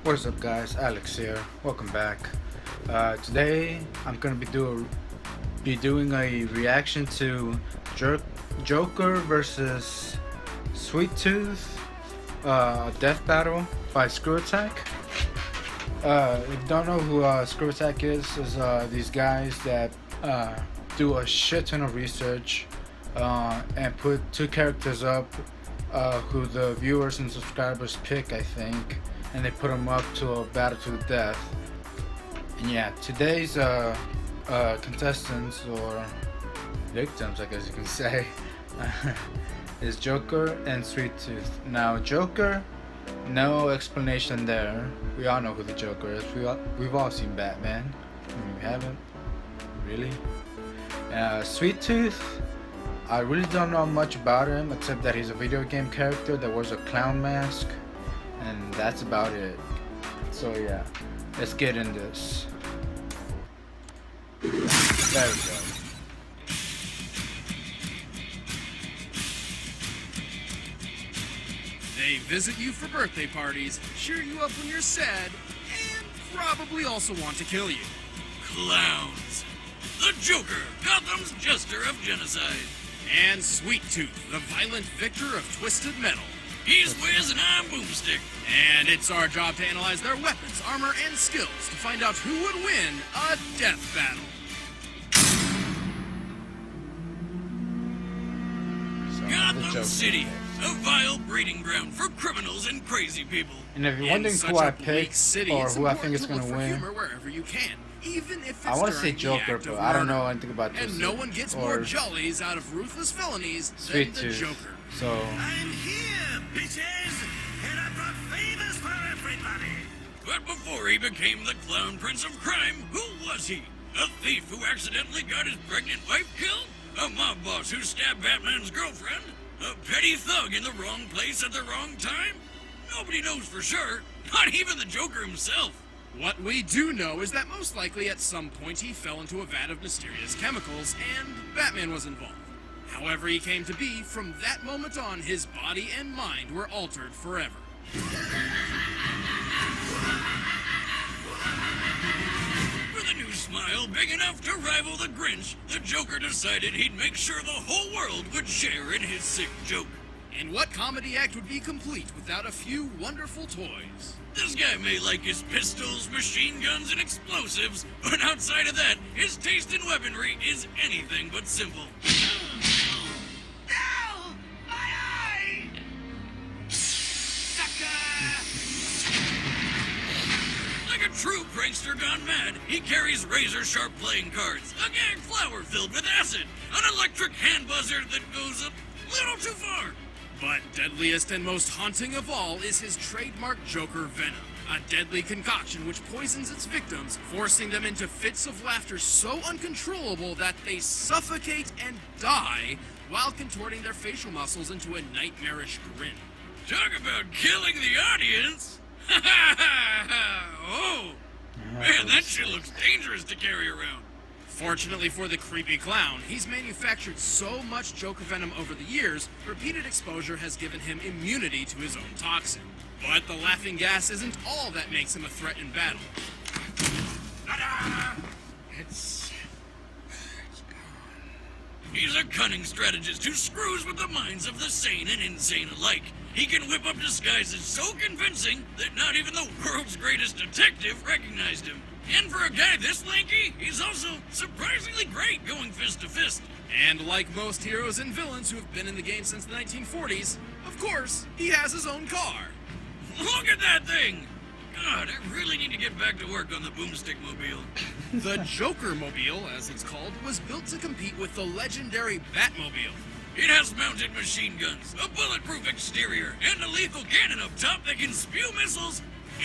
What's up, guys? Alex here. Welcome back. Today I'm gonna be doing a reaction to Joker versus Sweet Tooth, Death Battle by Screw Attack. If you don't know who Screw Attack is these guys that do a shit ton of research and put two characters up who the viewers and subscribers pick, I think, and they put them up to a battle to the death. And yeah, today's contestants or victims, I guess you can say, is Joker and Sweet Tooth. Now, Joker, no explanation there. We all know who the Joker is. We've all seen Batman. We haven't, really. Sweet Tooth, I really don't know much about him except that he's a video game character that wears a clown mask, and that's about it. So yeah, let's get in this. There we go. They visit you for birthday parties, cheer you up when you're sad, and probably also want to kill you. Clowns. The Joker, Gotham's jester of genocide. And Sweet Tooth, the violent victor of twisted metal. He's wears an iron boomstick. And it's our job to analyze their weapons, armor, and skills to find out who would win a death battle. Gotham City, a vile breeding ground for criminals and crazy people. And if you're wondering who I picked or who I think is going to win, wherever you can, even if it's I want to say Joker, but I don't know anything about this. And no one gets more jollies out of ruthless felonies Sweet than the Tooth. Joker. So I'm here, bitches, and I brought favors for everybody. But before he became the clown prince of crime, who was he? A thief who accidentally got his pregnant wife killed? A mob boss who stabbed Batman's girlfriend? A petty thug in the wrong place at the wrong time? Nobody knows for sure, not even the Joker himself. What we do know is that most likely at some point he fell into a vat of mysterious chemicals and Batman was involved. However he came to be, from that moment on, his body and mind were altered forever. With a new smile big enough to rival the Grinch, the Joker decided he'd make sure the whole world would share in his sick joke. And what comedy act would be complete without a few wonderful toys? This guy may like his pistols, machine guns, and explosives, but outside of that, his taste in weaponry is anything but simple. Ow! My eye! Sucker! Like a true prankster gone mad, he carries razor-sharp playing cards, a gag flower filled with acid, an electric hand buzzer that goes a little too far. But deadliest and most haunting of all is his trademark Joker venom, a deadly concoction which poisons its victims, forcing them into fits of laughter so uncontrollable that they suffocate and die while contorting their facial muscles into a nightmarish grin. Talk about killing the audience! Ha ha ha ha! Oh! Man, that shit looks dangerous to carry around. Fortunately for the creepy clown, he's manufactured so much Joker venom over the years, repeated exposure has given him immunity to his own toxin. But the laughing gas isn't all that makes him a threat in battle. It's He's a cunning strategist who screws with the minds of the sane and insane alike. He can whip up disguises so convincing that not even the world's greatest detective recognized him. And for a guy this lanky, he's also surprisingly great going fist to fist. And like most heroes and villains who have been in the game since the 1940s, of course, he has his own car. Look at that thing! God, I really need to get back to work on the boomstick mobile. The Joker Mobile, as it's called, was built to compete with the legendary Batmobile. It has mounted machine guns, a bulletproof exterior, and a lethal cannon up top that can spew missiles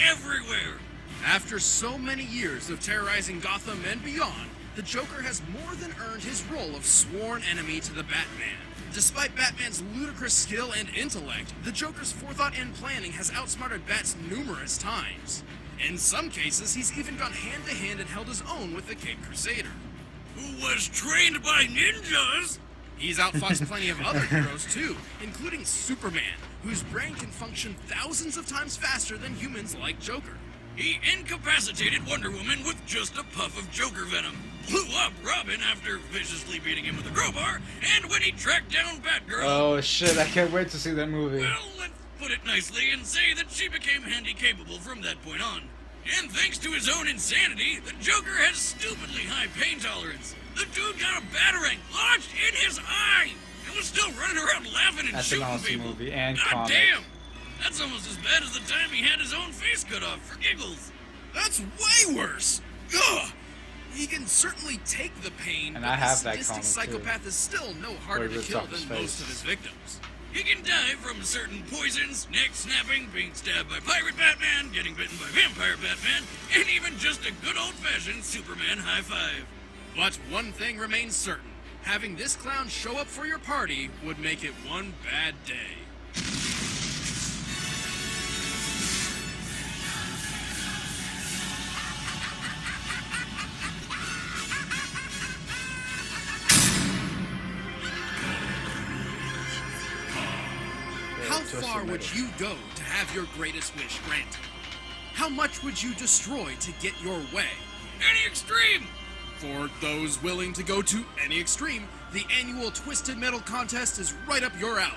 everywhere. After so many years of terrorizing Gotham and beyond, the Joker has more than earned his role of sworn enemy to the Batman. Despite Batman's ludicrous skill and intellect, the Joker's forethought and planning has outsmarted Bats numerous times. In some cases, he's even gone hand-to-hand and held his own with the Caped Crusader. Who was trained by ninjas? He's outfoxed plenty of other heroes too, including Superman, whose brain can function thousands of times faster than humans like Joker. He incapacitated Wonder Woman with just a puff of Joker venom, blew up Robin after viciously beating him with a crowbar, and when he tracked down Batgirl... Oh shit, I can't wait to see that movie. Well, let's put it nicely and say that she became handy-capable from that point on. And thanks to his own insanity, the Joker has stupidly high pain tolerance. The dude got a batarang lodged in his eye and was still running around laughing and That's an shooting awesome people. movie and God comic. damn! That's almost as bad as the time he had his own face cut off for giggles. That's way worse. Ugh. He can certainly take the pain, And but I have the that sadistic comic, too. psychopath is still no harder Where he to rips kill off his than most face. of his victims. He can die from certain poisons, neck snapping, being stabbed by Pirate Batman, getting bitten by Vampire Batman, and even just a good old-fashioned Superman high five. But one thing remains certain. Having this clown show up for your party would make it one bad day. How far would you go to have your greatest wish granted? How much would you destroy to get your way? Any extreme! For those willing to go to any extreme, the annual Twisted Metal contest is right up your alley.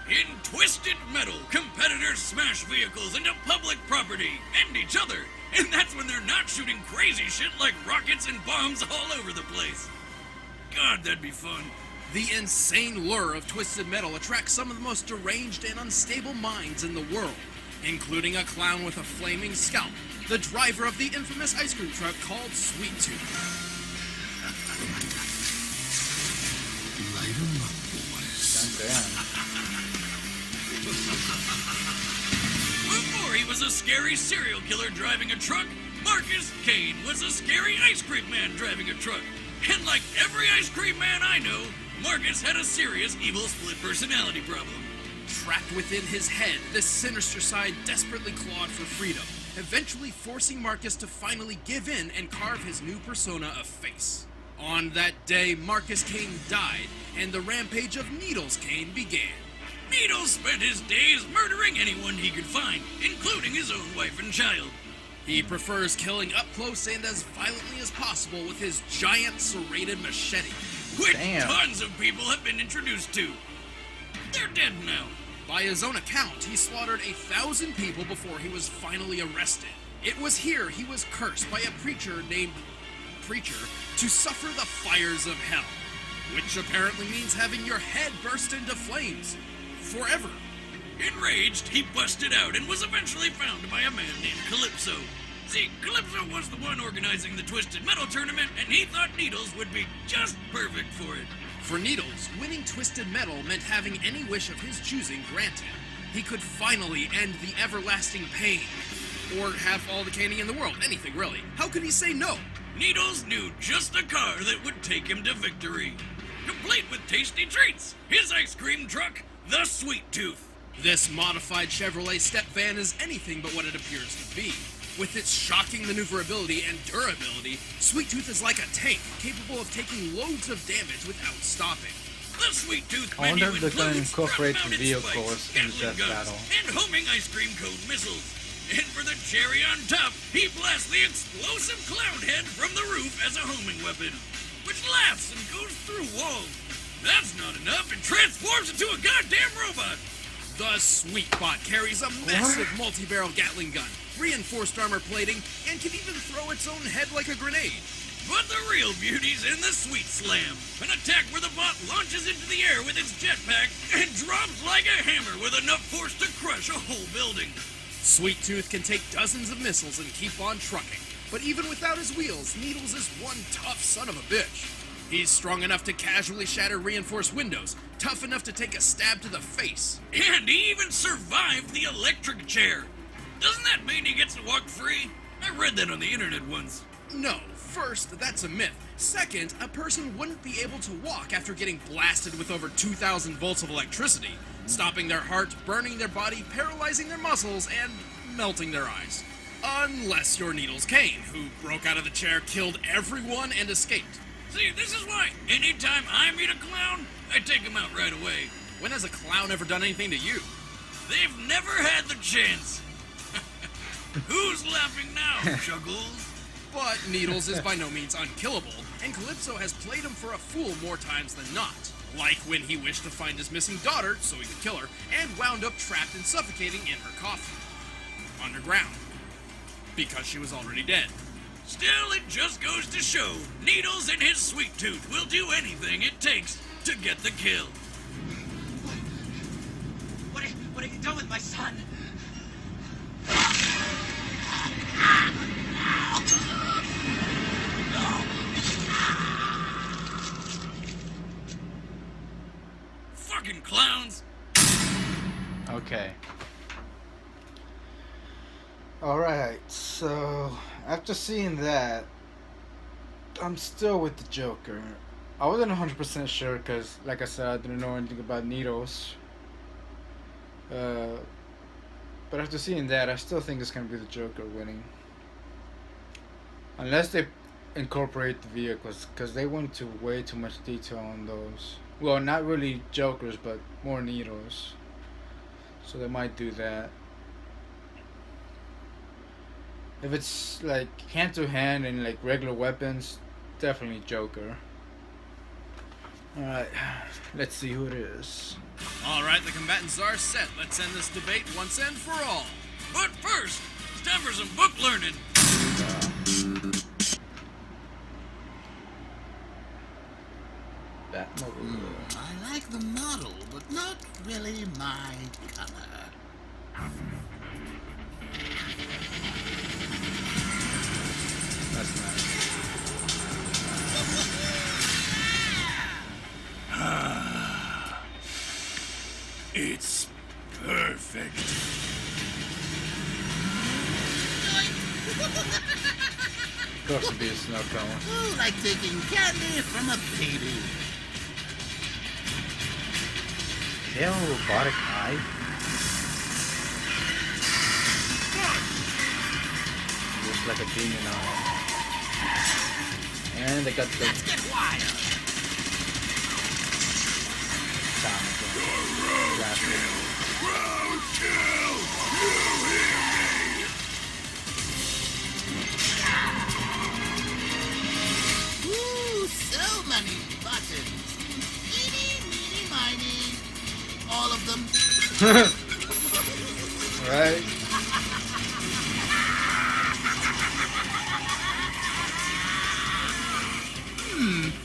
In Twisted Metal, competitors smash vehicles into public property and each other, and that's when they're not shooting crazy shit like rockets and bombs all over the place. God, that'd be fun. The insane lure of Twisted Metal attracts some of the most deranged and unstable minds in the world, including a clown with a flaming scalp, the driver of the infamous ice cream truck called Sweet Tooth. Light 'em up, boys. Damn. Before he was a scary serial killer driving a truck, Marcus Kane was a scary ice cream man driving a truck. And like every ice cream man I know, Marcus had a serious evil split personality problem. Trapped within his head, this sinister side desperately clawed for freedom, eventually forcing Marcus to finally give in and carve his new persona a face. On that day, Marcus Kane died, and the rampage of Needles Kane began. Needles spent his days murdering anyone he could find, including his own wife and child. He prefers killing up close and as violently as possible with his giant serrated machete. Which Damn. tons of people have been introduced to. They're dead now. By his own account, he slaughtered 1,000 people before he was finally arrested. It was here he was cursed by a preacher named Preacher to suffer the fires of hell, which apparently means having your head burst into flames. Forever. Enraged, he busted out and was eventually found by a man named Calypso. See, Calypso was the one organizing the Twisted Metal tournament, and he thought Needles would be just perfect for it. For Needles, winning Twisted Metal meant having any wish of his choosing granted. He could finally end the everlasting pain. Or have all the candy in the world, anything really. How could he say no? Needles knew just the car that would take him to victory. Complete with tasty treats, his ice cream truck, the Sweet Tooth. This modified Chevrolet step van is anything but what it appears to be. With its shocking maneuverability and durability, Sweet Tooth is like a tank, capable of taking loads of damage without stopping. The Sweet Tooth I wonder menu if they're gonna includes incorporate the front-mounted vehicles spikes, in Gatling Deathbattle. guns, and homing ice cream cone missiles. And for the cherry on top, he blasts the explosive clown head from the roof as a homing weapon, which laughs and goes through walls. That's not enough, it transforms into a goddamn robot. The Sweet Bot carries a massive multi-barrel Gatling gun, reinforced armor plating, and can even throw its own head like a grenade. But the real beauty's in the Sweet Slam, an attack where the bot launches into the air with its jetpack and drops like a hammer with enough force to crush a whole building. Sweet Tooth can take dozens of missiles and keep on trucking. But even without his wheels, Needles is one tough son of a bitch. He's strong enough to casually shatter reinforced windows, tough enough to take a stab to the face. And he even survived the electric chair. Doesn't that mean he gets to walk free? I read that on the internet once. No, first, that's a myth. Second, a person wouldn't be able to walk after getting blasted with over 2,000 volts of electricity, stopping their heart, burning their body, paralyzing their muscles, and melting their eyes. Unless you're Needles Kane, who broke out of the chair, killed everyone, and escaped. See, this is why anytime I meet a clown, I take him out right away. When has a clown ever done anything to you? They've never had the chance. Who's laughing now, Juggles? But Needles is by no means unkillable, and Calypso has played him for a fool more times than not. Like when he wished to find his missing daughter so he could kill her, and wound up trapped and suffocating in her coffin. Underground. Because she was already dead. Still, it just goes to show Needles and his sweet tooth will do anything it takes to get the kill. What have you done with my son? Fucking clowns! Okay. Alright, so after seeing that, I'm still with the Joker. I wasn't 100% sure because, like I said, I didn't know anything about Needles. But after seeing that, I still think it's going to be the Joker winning. Unless they incorporate the vehicles, because they went into way too much detail on those. Well, not really Jokers, but more Needles. So they might do that. If it's like hand to hand and like regular weapons, definitely Joker. Alright, let's see who it is. Alright, the combatants are set. Let's end this debate once and for all. But first, it's time for some book learning. Batmobile. I like the model, but not really my color. That's nice. It's perfect. Of course it'd be a snow cone. Ooh, like taking candy from a baby. They have a robotic eye? Looks like a demon eye. And they got the Let's get wild. sound Ooh, so many buttons. Eeny, meeny, miny. All of them. Right?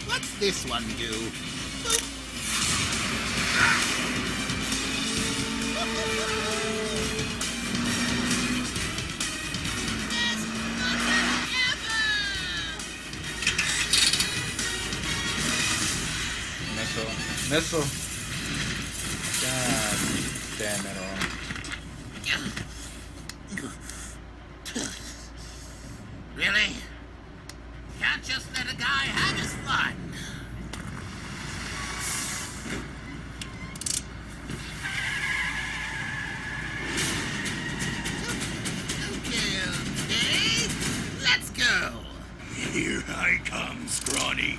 What's this one do? Missile. God damn it all. Really? Can't just let a guy have his fun. Okay. Let's go. Here I come, Scrawny.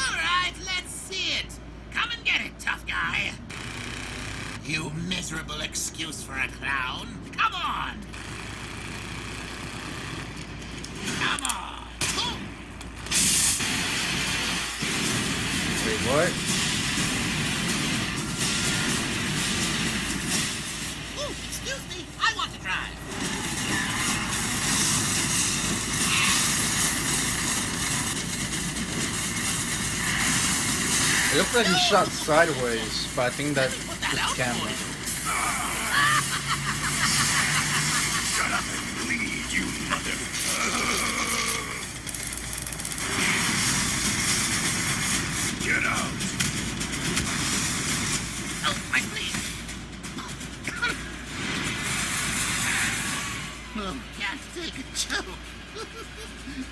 All right, let's see it. Come and get it, tough guy. You miserable excuse for a clown. Come on. Come on. Boom. Wait, what? Ooh, excuse me. I want to drive. It looks like he shot sideways, but I think that's Put that the out camera. for you. Shut up and bleed, you mother. Get out. Oh, my please. Oh, can't take a joke.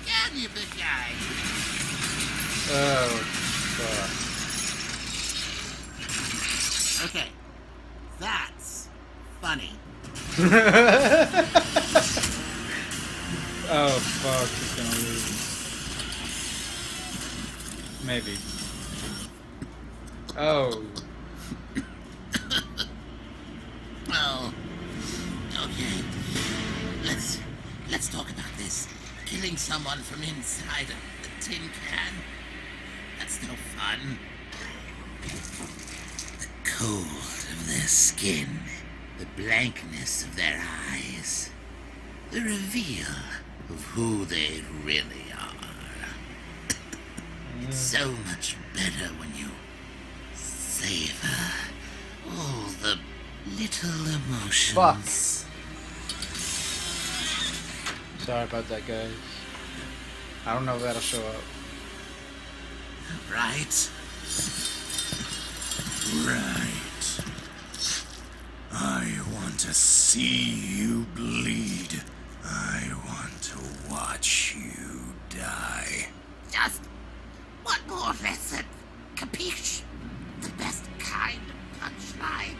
Can you, big guy? Oh, fuck. Okay. That's funny. Oh, fuck. He's gonna lose. Maybe. Oh. Well, Okay. Let's talk about this. Killing someone from inside a tin can. That's no fun. The cold of their skin, the blankness of their eyes, the reveal of who they really are. It's so much better when you savor all the little emotions. Fuck. Sorry about that, guys. I don't know if that'll show up. Right? Right. I want to see you bleed. I want to watch you die. Just one more lesson. Capiche? The best kind of punchline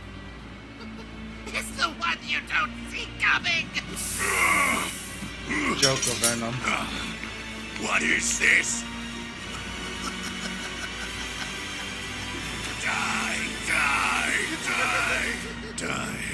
is the one you don't see coming. Joker Venom. What is this? Die, die, die, die.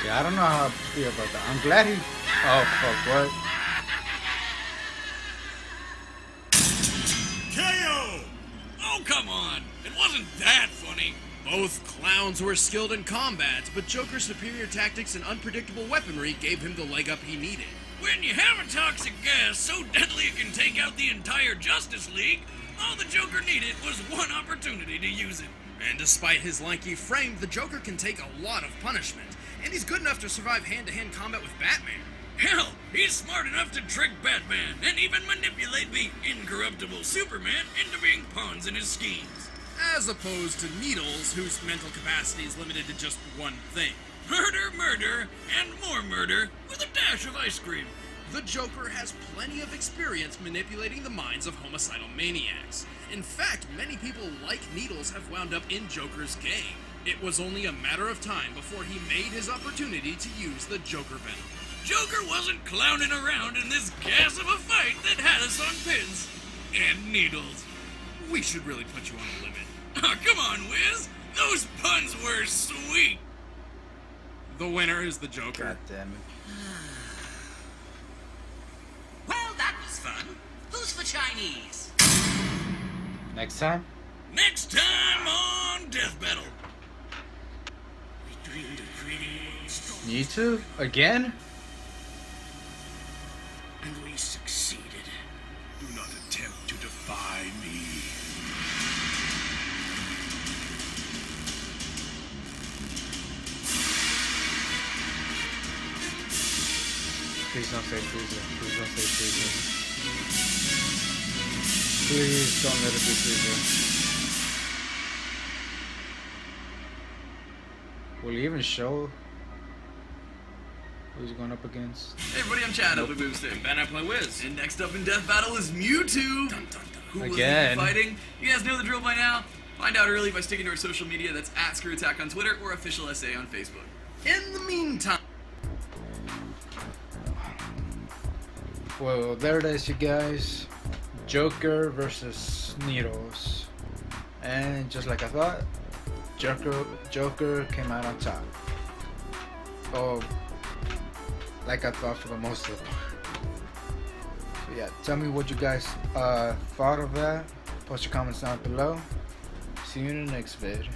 Yeah, I don't know how I feel about that. I'm glad he. Oh fuck! What? KO! Oh, come on. It wasn't that funny. Both clowns were skilled in combat, but Joker's superior tactics and unpredictable weaponry gave him the leg up he needed. When you have a toxic gas so deadly it can take out the entire Justice League, all the Joker needed was one opportunity to use it. And despite his lanky frame, the Joker can take a lot of punishment, and he's good enough to survive hand-to-hand combat with Batman. Hell, he's smart enough to trick Batman and even manipulate the incorruptible Superman into being pawns in his schemes. As opposed to Needles, whose mental capacity is limited to just one thing. Murder, murder, and more murder with a dash of ice cream. The Joker has plenty of experience manipulating the minds of homicidal maniacs. In fact, many people like Needles have wound up in Joker's gang. It was only a matter of time before he made his opportunity to use the Joker Venom. Joker wasn't clowning around in this gas of a fight that had us on pins and needles. We should really put you on a limit. Oh, come on, Wiz. Those puns were sweet. The winner is the Joker. God damn it. Well, that was fun. Who's for Chinese? Next time. Next time on Deathbattle. You two again? And we succeeded. Do not attempt to defy me. Please don't say Frieza. Please don't say Frieza. Please don't let it be Frieza. Will he even show who he's going up against? Hey everybody, I'm Chad, Ugly Boomstick. And Ben, I play Wiz. And next up in Death Battle is Mewtwo. Who will he be Again. fighting? You guys know the drill by now. Find out early by sticking to our social media. That's @ScrewAttack on Twitter or Official SA on Facebook. In the meantime, Well, there it is, you guys. Joker versus Needles. And just like I thought, Joker came out on top. Oh, like I thought for the most of the part. So yeah, tell me what you guys thought of that. Post your comments down below. See you in the next vid.